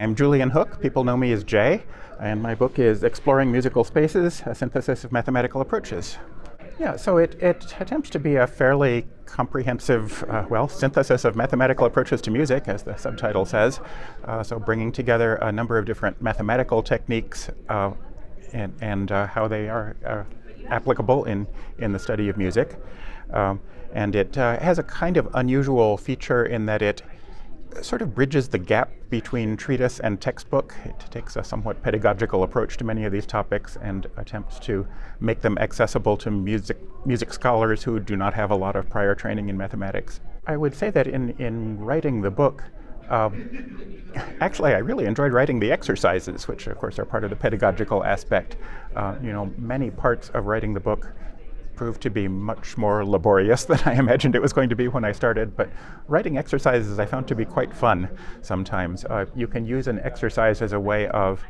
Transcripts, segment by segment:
I'm Julian Hook. People know me as Jay, and my book is Exploring Musical Spaces, a Synthesis of Mathematical Approaches. Yeah, so it attempts to be a fairly comprehensive, synthesis of mathematical approaches to music, as the subtitle says. So bringing together a number of different mathematical techniques and how they are applicable in the study of music. And it has a kind of unusual feature in that it sort of bridges the gap between treatise and textbook. It takes a somewhat pedagogical approach to many of these topics and attempts to make them accessible to music scholars who do not have a lot of prior training in mathematics. I would say that in writing the book, actually I really enjoyed writing the exercises, which of course are part of the pedagogical aspect. Many parts of writing the book proved to be much more laborious than I imagined it was going to be when I started, but writing exercises I found to be quite fun sometimes. You can use an exercise as a way of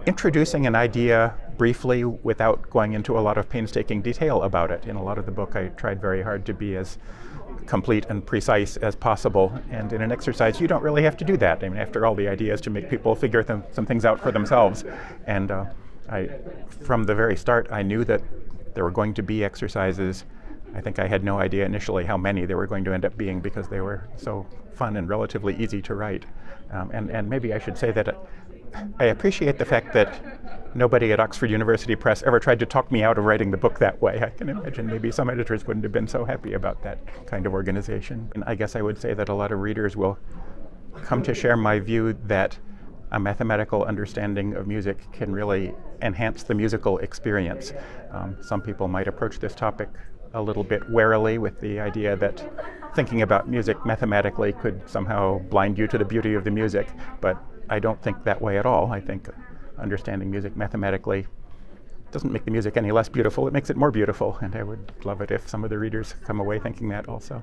introducing an idea briefly without going into a lot of painstaking detail about it. In a lot of the book I tried very hard to be as complete and precise as possible, and in an exercise you don't really have to do that. I mean, after all, the idea is to make people figure some things out for themselves, and from the very start I knew that there were going to be exercises. I think I had no idea initially how many there were going to end up being because they were so fun and relatively easy to write. And maybe I should say that I appreciate the fact that nobody at Oxford University Press ever tried to talk me out of writing the book that way. I can imagine maybe some editors wouldn't have been so happy about that kind of organization. And I guess I would say that a lot of readers will come to share my view that a mathematical understanding of music can really enhance the musical experience. Some people might approach this topic a little bit warily with the idea that thinking about music mathematically could somehow blind you to the beauty of the music, but I don't think that way at all. I think understanding music mathematically doesn't make the music any less beautiful, it makes it more beautiful, and I would love it if some of the readers come away thinking that also.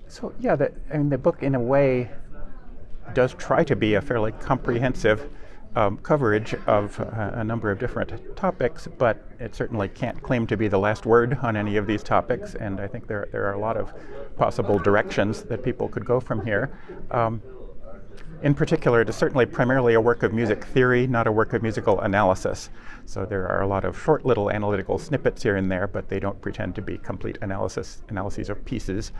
So yeah, the book in a way does try to be a fairly comprehensive coverage of a number of different topics, but it certainly can't claim to be the last word on any of these topics, and I think there are a lot of possible directions that people could go from here. In particular, it is certainly primarily a work of music theory, not a work of musical analysis. So there are a lot of short little analytical snippets here and there, but they don't pretend to be complete analyses of pieces.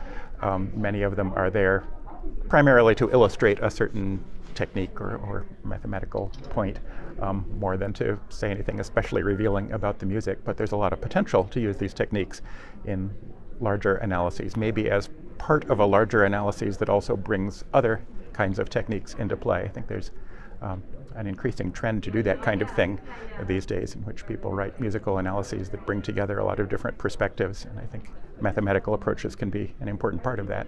Many of them are there primarily to illustrate a certain technique or mathematical point, more than to say anything especially revealing about the music. But there's a lot of potential to use these techniques in larger analyses, maybe as part of a larger analysis that also brings other kinds of techniques into play. I think there's an increasing trend to do that kind of thing these days, in which people write musical analyses that bring together a lot of different perspectives, and I think mathematical approaches can be an important part of that.